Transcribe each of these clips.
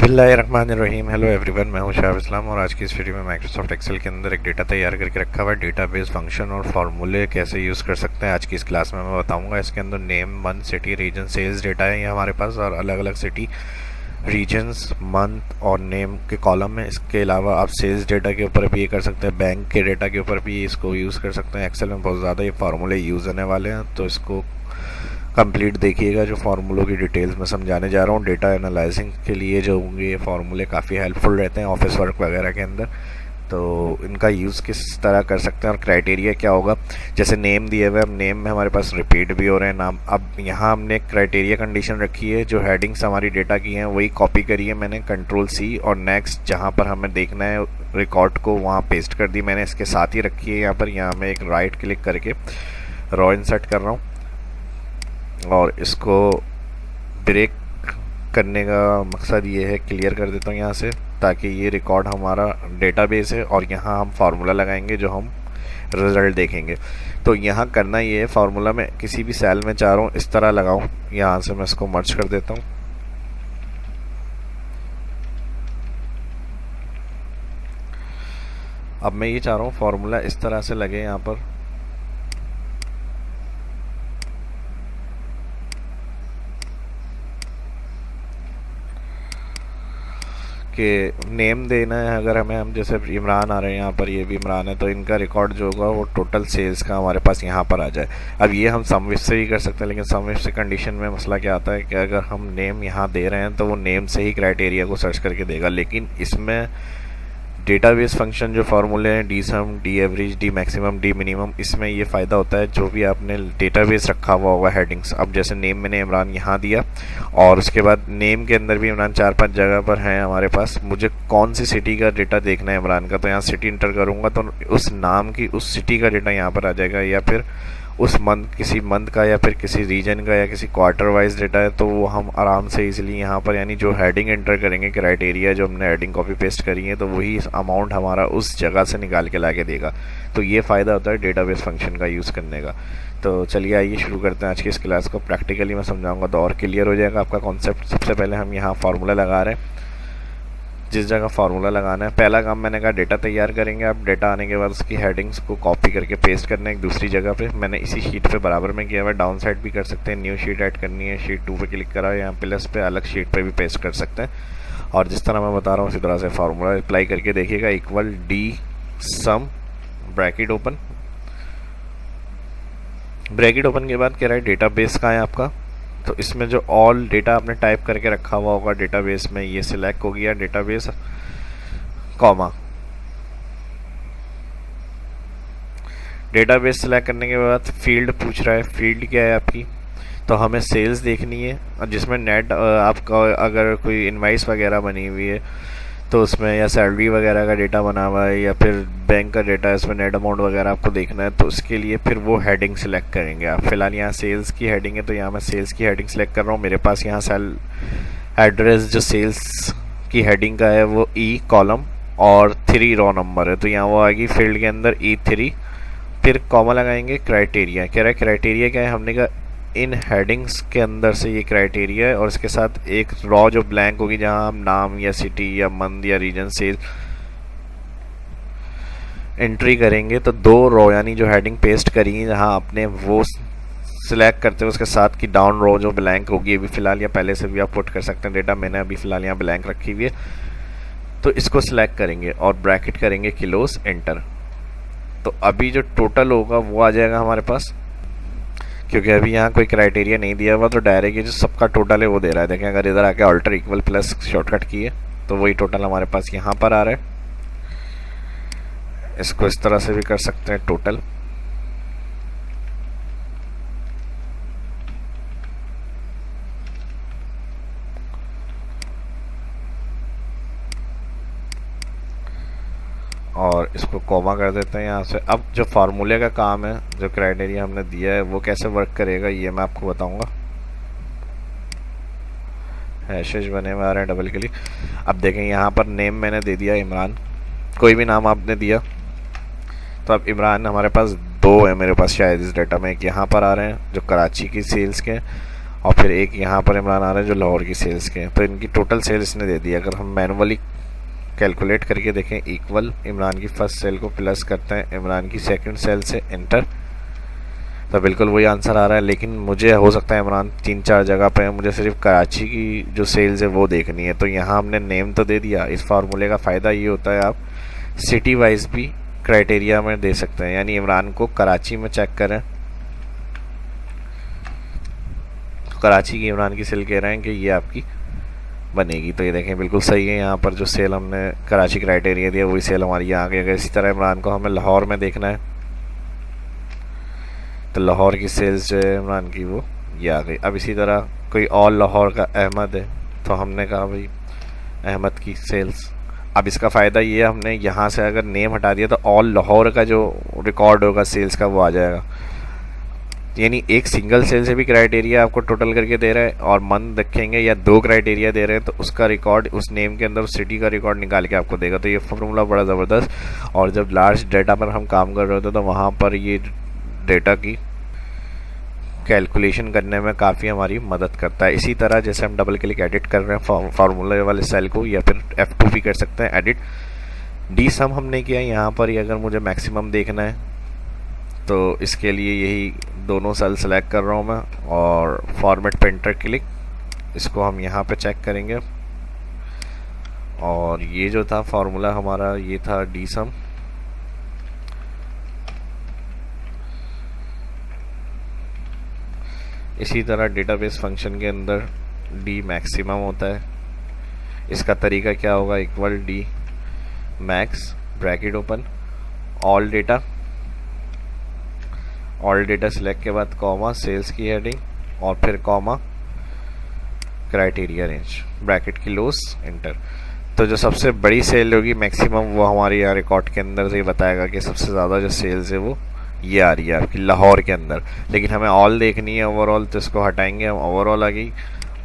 बिस्मिल्लाहिर्रहमानिर्रहीम। Hello everyone, मैं हूं शाह इस्लाम और आज की इस वीडियो में माइक्रोसॉफ्ट एक्सेल के अंदर एक डेटा तैयार करके रखा हुआ है। डेटाबेस फंक्शन और फार्मूले कैसे यूज़ कर सकते हैं आज की इस क्लास में मैं बताऊंगा। इसके अंदर name, month, city, region, sales data है ये हमारे पास, और अलग अलग सिटी, रीजन्स, मंथ और नेम के कॉलम है। इसके अलावा आप सेल्स डेटा के ऊपर भी ये कर सकते हैं, बैंक के डेटा के ऊपर भी इसको यूज़ कर सकते हैं। एक्सेल में बहुत ज़्यादा ये फार्मूले यूज़ होने वाले हैं, तो इसको कंप्लीट देखिएगा। जो फार्मूलों की डिटेल्स में समझाने जा रहा हूँ, डेटा एनालाइजिंग के लिए जो होंगे ये फार्मूले काफ़ी हेल्पफुल रहते हैं ऑफिस वर्क वगैरह के अंदर। तो इनका यूज़ किस तरह कर सकते हैं और क्राइटेरिया क्या होगा। जैसे नेम दिए हुए, अब नेम में हमारे पास रिपीट भी हो रहे हैं नाम। अब यहाँ हमने क्राइटेरिया कंडीशन रखी है, जो हेडिंग्स हमारी डेटा की हैं वही कॉपी करी है मैंने, Ctrl+C और नेक्स्ट जहाँ पर हमें देखना है रिकॉर्ड को वहाँ पेस्ट कर दी मैंने। इसके साथ ही रखी है यहाँ मैं एक राइट क्लिक करके रॉ इंसर्ट कर रहा हूँ और इसको ब्रेक करने का मकसद ये है, क्लियर कर देता हूँ यहाँ से, ताकि ये रिकॉर्ड हमारा डेटाबेस है और यहाँ हम फार्मूला लगाएंगे जो हम रिज़ल्ट देखेंगे। तो यहाँ करना ये है, फार्मूला में किसी भी सेल में चाह रहा हूँ इस तरह लगाऊँ। यहाँ से मैं इसको मर्ज कर देता हूँ। अब मैं ये चाह रहा हूँ फार्मूला इस तरह से लगे यहाँ पर, कि नेम देना है अगर हमें, हम जैसे इमरान आ रहे हैं यहाँ पर, ये भी इमरान है, तो इनका रिकॉर्ड जो होगा वो टोटल सेल्स का हमारे पास यहाँ पर आ जाए। अब ये हम सम विथ से ही कर सकते हैं, लेकिन सम विथ से कंडीशन में मसला क्या आता है कि अगर हम नेम यहाँ दे रहे हैं तो वो नेम से ही क्राइटेरिया को सर्च करके देगा। लेकिन इसमें डेटाबेस फंक्शन जो फार्मूले हैं, D sum, D average, D maximum, D minimum, इसमें ये फ़ायदा होता है जो भी आपने डेटाबेस रखा हुआ होगा हेडिंग्स। अब जैसे नेम मैंने इमरान यहाँ दिया और उसके बाद नेम के अंदर भी इमरान 4-5 जगह पर हैं हमारे पास। मुझे कौन सी सिटी का डेटा देखना है इमरान का, तो यहाँ सिटी इंटर करूँगा तो उस नाम की उस सिटी का डेटा यहाँ पर आ जाएगा, या फिर उस मंथ, किसी मंथ का, या फिर किसी रीजन का, या किसी क्वार्टर वाइज डेटा है, तो वो हम आराम से इजीली यहाँ पर, यानी जो हेडिंग एंटर करेंगे, क्राइटेरिया जो हमने हेडिंग कॉपी पेस्ट करी है, तो वही अमाउंट हमारा उस जगह से निकाल के ला के देगा। तो ये फ़ायदा होता है डेटाबेस फंक्शन का यूज़ करने का। तो चलिए आइए शुरू करते हैं आज की इस क्लास को। प्रैक्टिकली मैं समझाऊंगा तो और क्लियर हो जाएगा आपका कॉन्सेप्ट। सबसे पहले हम यहाँ फार्मूला लगा रहे हैं, जिस जगह फार्मूला लगाना है। पहला काम मैंने कहा डेटा तैयार करेंगे। अब डेटा आने के बाद उसकी हेडिंग्स को कॉपी करके पेस्ट करना है एक दूसरी जगह पे। मैंने इसी शीट पे बराबर में किया हुआ है, डाउन साइड भी कर सकते हैं। न्यू शीट ऐड करनी है, शीट 2 पे क्लिक करा, यहाँ प्लस पे अलग शीट पे भी पेस्ट कर सकते हैं। और जिस तरह मैं बता रहा हूँ उसी तरह से फार्मूला अप्लाई करके देखिएगा। इक्वल डी सम, ब्रैकेट ओपन, ब्रैकेट ओपन के बाद कह रहा है डेटाबेस का है आपका, तो इसमें जो ऑल डेटा आपने टाइप करके रखा हुआ होगा डेटाबेस में, ये सिलेक्ट हो गया डेटाबेस, कॉमा। डेटाबेस सिलेक्ट करने के बाद फील्ड पूछ रहा है, फील्ड क्या है आपकी, तो हमें सेल्स देखनी है, और जिसमें नेट आपका अगर कोई इनवाइस वगैरह बनी हुई है तो उसमें, या सैलरी वगैरह का डेटा बना हुआ है, या फिर बैंक का डेटा है, इसमें नेट अमाउंट वगैरह आपको देखना है, तो उसके लिए फिर वो हेडिंग सिलेक्ट करेंगे आप। फिलहाल यहाँ सेल्स की हेडिंग है, तो यहाँ मैं सेल्स की हेडिंग सेलेक्ट कर रहा हूँ। मेरे पास यहाँ सेल एड्रेस जो सेल्स की हेडिंग का है वो ई कॉलम और 3 रॉ नंबर है, तो यहाँ वो आएगी फील्ड के अंदर E3, फिर कॉमा लगाएंगे। क्राइटेरिया कह रहा है, क्राइटेरिया क्या है, हमने कहा इन हेडिंग्स के अंदर से ये क्राइटेरिया है, और इसके साथ एक रॉ जो ब्लैंक होगी जहां हम नाम या सिटी या मंथ या रीजन से एंट्री करेंगे। तो 2 रॉ यानी जो हेडिंग पेस्ट करी जहां आपने वो सिलेक्ट करते हैं, उसके साथ की डाउन रॉ जो ब्लैंक होगी, ये भी फिलहाल या पहले से भी आप पुट कर सकते हैं डेटा। मैंने अभी फिलहाल यहाँ ब्लैंक रखी हुई है, तो इसको सिलेक्ट करेंगे और ब्रैकेट करेंगे क्लोज, एंटर। तो अभी जो टोटल होगा वो आ जाएगा हमारे पास, क्योंकि अभी यहाँ कोई क्राइटेरिया नहीं दिया हुआ, तो डायरेक्ट ये जो सबका टोटल है वो दे रहा है। देखें अगर इधर आके अल्टर इक्वल प्लस शॉर्टकट किए तो वही टोटल हमारे पास यहाँ पर आ रहा है। इसको इस तरह से भी कर सकते हैं टोटल, और इसको कॉमा कर देते हैं यहाँ से। अब जो फार्मूले का काम है, जो क्राइटेरिया हमने दिया है वो कैसे वर्क करेगा ये मैं आपको बताऊंगा। हैशेज बने हुए आ रहे हैं, डबल क्लिक। अब देखें यहाँ पर नेम मैंने दे दिया इमरान, कोई भी नाम आपने दिया, तो अब इमरान हमारे पास 2 है मेरे पास शायद इस डेटा में। एक यहाँ पर आ रहे हैं जो कराची की सेल्स के, और फिर एक यहाँ पर इमरान आ रहे हैं जो लाहौर की सेल्स के हैं। तो इनकी टोटल सेल इसने दे दी। अगर हम मैनुअली कैलकुलेट करके देखें, इक्वल इमरान की फर्स्ट सेल को प्लस करते हैं इमरान की सेकंड सेल से, एंटर, तो बिल्कुल वही आंसर आ रहा है। लेकिन मुझे हो सकता है इमरान 3-4 जगह पे है, मुझे सिर्फ कराची की जो सेल्स है वो देखनी है। तो यहाँ हमने नेम तो दे दिया। इस फार्मूले का फ़ायदा ये होता है आप सिटी वाइज भी क्राइटेरिया में दे सकते हैं। यानी इमरान को कराची में चेक करें, कराची की इमरान की सेल कह रहे हैं कि ये आपकी बनेगी। तो ये देखें बिल्कुल सही है। यहाँ पर जो सेल हमने कराची क्राइटेरिया दिया वही सेल हमारी यहाँ आ गई। अगर इसी तरह इमरान को हमें लाहौर में देखना है तो लाहौर की सेल्स जो है इमरान की वो ये आ गई। अब इसी तरह कोई और लाहौर का अहमद है तो हमने कहा भाई अहमद की सेल्स। अब इसका फ़ायदा ये है, हमने यहाँ से अगर नेम हटा दिया तो ऑल लाहौर का जो रिकॉर्ड होगा सेल्स का वो आ जाएगा। यानी एक सिंगल सेल से भी क्राइटेरिया आपको टोटल करके दे रहा है, और मंथ रखेंगे या 2 क्राइटेरिया दे रहे हैं तो उसका रिकॉर्ड उस नेम के अंदर उस सिटी का रिकॉर्ड निकाल के आपको देगा। तो ये फार्मूला बड़ा ज़बरदस्त। और जब लार्ज डेटा पर हम काम कर रहे होते तो वहाँ पर ये डेटा की कैलकुलेशन करने में काफ़ी हमारी मदद करता है। इसी तरह जैसे हम डबल क्लिक एडिट कर रहे हैं फार्मूले वाले सेल को, या फिर F2 भी कर सकते हैं एडिट। डी सम हमने किया यहाँ पर ही। अगर मुझे मैक्सिमम देखना है तो इसके लिए यही दोनों सेल सेलेक्ट कर रहा हूँ मैं, और फॉर्मेट पेंटर क्लिक, इसको हम यहाँ पे चेक करेंगे। और ये जो था फार्मूला हमारा ये था डी सम। इसी तरह डेटाबेस फंक्शन के अंदर डी मैक्सिमम होता है। इसका तरीका क्या होगा, equal D max bracket open all data select के बाद कॉमा सेल्स की हेडिंग और फिर कॉमा क्राइटेरिया रेंज ब्रैकेट की क्लोज, एंटर। तो जो सबसे बड़ी सेल होगी मैक्सिमम वो हमारे यहाँ रिकॉर्ड के अंदर से बताएगा कि सबसे ज़्यादा जो सेल्स है वो ये आ रही है आपकी लाहौर के अंदर। लेकिन हमें ऑल देखनी है ओवरऑल, तो इसको हटाएंगे हम, ओवरऑल आ गई।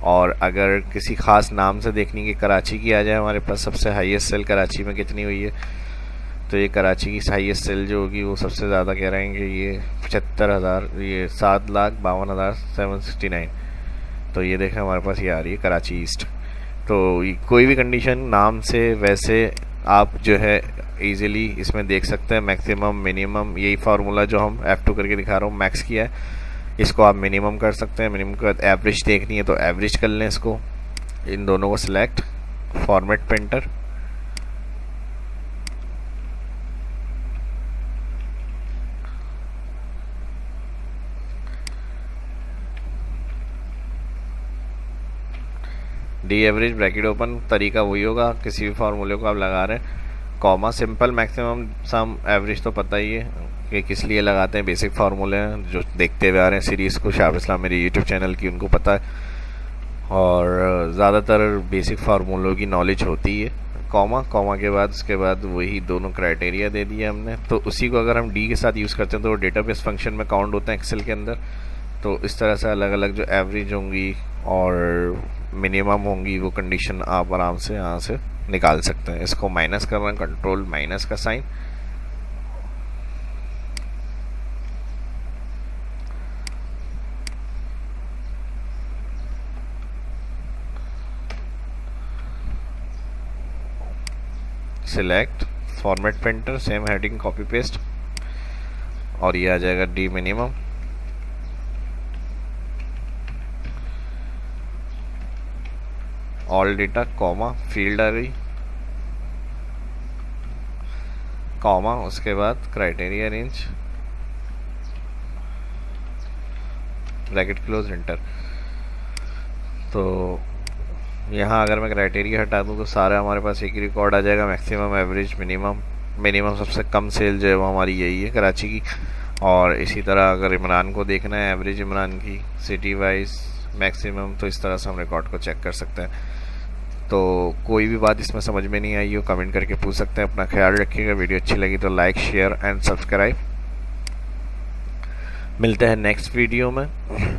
और अगर किसी ख़ास नाम से देखनी कि कराची की आ जाए हमारे पास सबसे हाईएस्ट सेल कराची में कितनी हुई है, तो ये कराची की हाईएस्ट सेल जो होगी वो सबसे ज़्यादा कह रहे हैं कि ये 75,000, ये 7,52,769। तो ये देखें हमारे पास ये आ रही है कराची ईस्ट। तो कोई भी कंडीशन नाम से वैसे आप जो है इजीली इसमें देख सकते हैं, मैक्सिमम मिनिमम। यही फार्मूला जो हम F2 करके दिखा रहा हूँ मैक्स किया है, इसको आप मिनिमम कर सकते हैं। मिनिमम के बाद एवरेज देखनी है तो एवरेज कर लें इसको, इन दोनों को select, format painter, D average bracket open. तरीका वही होगा, किसी भी फार्मूले को आप लगा रहे हैं, कॉमा सिंपल मैक्सिमम सम एवरेज तो पता ही है कि किस लिए लगाते हैं, बेसिक फार्मूले हैं जो देखते हुए आ रहे हैं सीरीज़ को, शाह इस्लाम मेरी यूट्यूब चैनल की उनको पता है, और ज़्यादातर बेसिक फार्मूलों की नॉलेज होती है। कॉमा के बाद उसके बाद वही दोनों क्राइटेरिया दे दिए हमने। तो उसी को अगर हम डी के साथ यूज़ करते हैं तो वो डेटाबेस फंक्शन में काउंट होता है एक्सेल के अंदर। तो इस तरह से अलग अलग जो एवरेज होंगी और मिनिमम होंगी वो कंडीशन आप आराम से यहाँ से निकाल सकते हैं। इसको माइनस करना, कंट्रोल माइनस का sign, select, format painter, same heading copy paste, और ये आ जाएगा D minimum. All data comma field आ गई, कॉमा उसके बाद criteria range bracket close, enter. तो यहाँ अगर मैं क्राइटेरिया हटा दूँ तो सारा हमारे पास एक ही रिकॉर्ड आ जाएगा, मैक्सिमम एवरेज मिनिमम। मिनिमम सबसे कम सेल जो है वो हमारी यही है कराची की। और इसी तरह अगर इमरान को देखना है एवरेज इमरान की सिटी वाइज मैक्सिमम, तो इस तरह से हम रिकॉर्ड को चेक कर सकते हैं। तो कोई भी बात इसमें समझ में नहीं आई हो कमेंट करके पूछ सकते हैं। अपना ख्याल रखिएगा। वीडियो अच्छी लगी तो लाइक शेयर एंड सब्सक्राइब। मिलते हैं नेक्स्ट वीडियो में।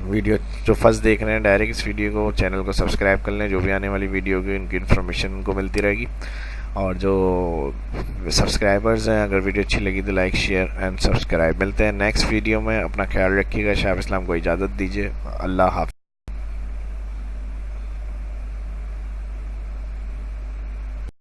वीडियो जो फर्स्ट देख रहे हैं डायरेक्ट इस वीडियो को चैनल को सब्सक्राइब कर लें, जो भी आने वाली वीडियो की उनकी इन्फॉर्मेशन उनको मिलती रहेगी। और जो सब्सक्राइबर्स हैं अगर वीडियो अच्छी लगी तो लाइक शेयर एंड सब्सक्राइब। मिलते हैं नेक्स्ट वीडियो में। अपना ख्याल रखिएगा। शाह इस्लाम को इजाज़त दीजिए। अल्लाह हाफ़िज़।